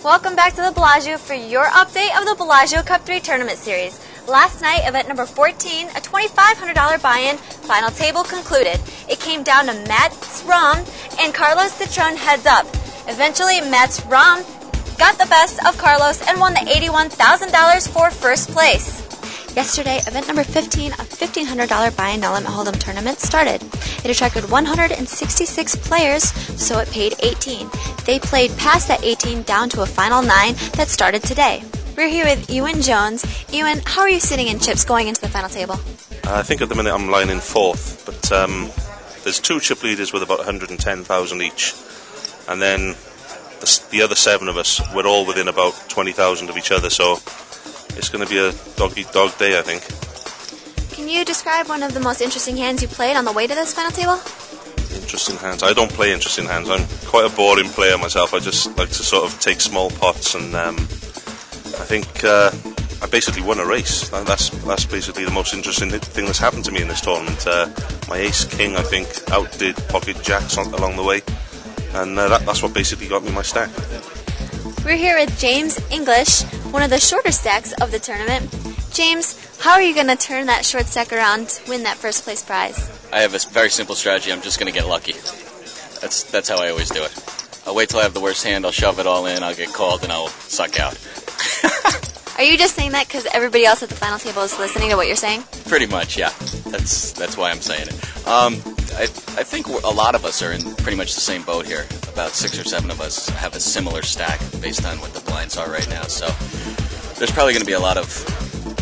Welcome back to the Bellagio for your update of the Bellagio Cup III Tournament Series. Last night, event number 14, a $2,500 buy-in, final table concluded. It came down to Mats Ram and Carlos Citron heads up. Eventually, Mats Ram got the best of Carlos and won the $81,000 for first place. Yesterday, event number 15, a $1,500 buy-in no-limit hold'em tournament started. It attracted 166 players, so it paid 18. They played past that 18 down to a final 9 that started today. We're here with Ewan Jones. Ewan, how are you sitting in chips going into the final table? I think at the minute I'm lying in fourth, but there's two chip leaders with about 110,000 each, and then the other 7 of us, we're all within about 20,000 of each other, so it's going to be a dog-eat-dog day, I think. Can you describe one of the most interesting hands you played on the way to this final table? Interesting hands. I don't play interesting hands. I'm quite a boring player myself. I just like to sort of take small pots, and I think I basically won a race. That's basically the most interesting thing that's happened to me in this tournament. My ace-king, I think, outdid pocket jacks along the way, and that's what basically got me my stack. We're here with James English, one of the shorter stacks of the tournament. James, how are you going to turn that short stack around to win that first place prize? I have a very simple strategy. I'm just going to get lucky. That's how I always do it. I'll wait till I have the worst hand, I'll shove it all in, I'll get called, and I'll suck out. Are you just saying that because everybody else at the final table is listening to what you're saying? Pretty much, yeah. That's why I'm saying it. I think a lot of us are in pretty much the same boat here. About 6 or 7 of us have a similar stack based on what the blinds are right now. So there's probably going to be a lot of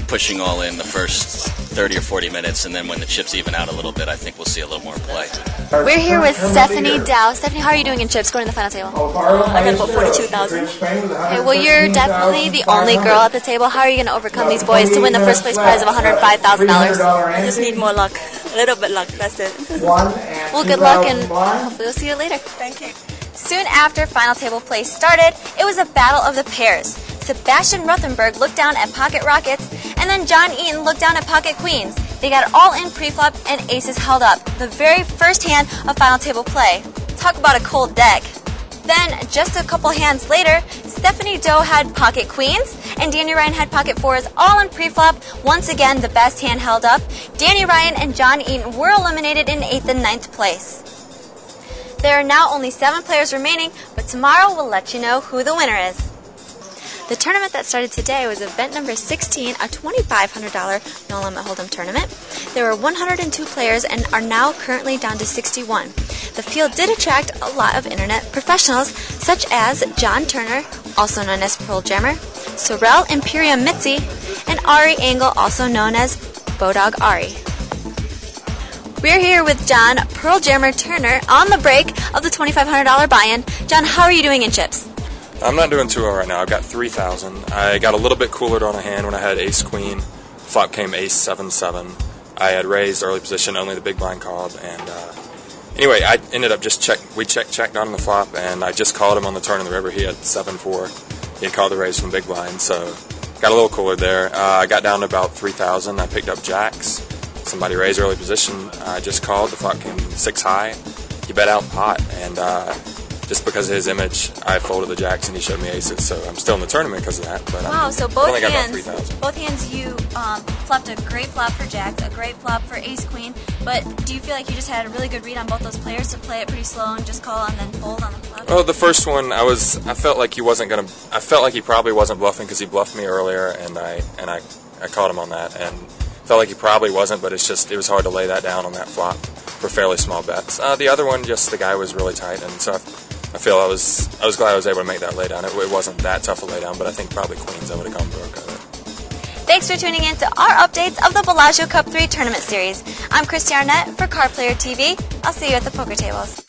pushing all in the first 30 or 40 minutes, and then when the chips even out a little bit, I think we'll see a little more play. We're here with Stephanie Dow. Stephanie, how are you doing in chips going to the final table? I got about 42,000. Okay, well, you're definitely the only girl at the table. How are you going to overcome these boys to win the first place prize of $105,000? I just need more luck. A little bit luck, that's it. Well, good luck, and hopefully we'll see you later. Thank you. Soon after final table play started, it was a battle of the pairs. Sebastian Ruthenberg looked down at pocket rockets, and then John Eaton looked down at pocket queens. They got all in pre-flop, and aces held up, the very first hand of final table play. Talk about a cold deck. Then, just a couple hands later, Stephanie Doe had pocket queens, and Danny Ryan had pocket fours, all in pre-flop. Once again, the best hand held up. Danny Ryan and John Eaton were eliminated in 8th and 9th place. There are now only 7 players remaining, but tomorrow we'll let you know who the winner is. The tournament that started today was event number 16, a $2,500 no-limit hold'em tournament. There were 102 players and are now currently down to 61. The field did attract a lot of internet professionals, such as John Turner, also known as Pearl Jammer, Sorel Imperium Mitzi, and Ari Engel, also known as Bodog Ari. We're here with John Pearl Jammer Turner on the break of the $2,500 buy-in. John, how are you doing in chips? I'm not doing too well right now. I've got 3,000. I got a little bit cooler on a hand when I had ace-queen. Flop came ace-7-7. I had raised early position, only the big blind called, and anyway, I ended up just checked on the flop, and I just called him on the turn in the river. He had 7-4. He had called the raise from big blind, so got a little cooler there. I got down to about 3,000. I picked up jacks. Somebody raised early position. I just called. The flop came 6 high. He bet out pot, and just because of his image, I folded the jacks and he showed me aces. So I'm still in the tournament because of that. But wow! So both hands you flopped a great flop for jacks, a great flop for ace queen. But do you feel like you just had a really good read on both those players to play it pretty slow and just call and then fold on the flop? Well, the first one, I felt like he wasn't gonna. I felt like he probably wasn't bluffing because he bluffed me earlier, and I caught him on that, and felt like he probably wasn't. But it was hard to lay that down on that flop for fairly small bets. The other one, just the guy was really tight, and so I feel I was glad I was able to make that laydown. It wasn't that tough a laydown, but I think probably queens I would have gone broke of it. Thanks for tuning in to our updates of the Bellagio Cup III Tournament Series. I'm Christy Arnett for Card Player TV. I'll see you at the poker tables.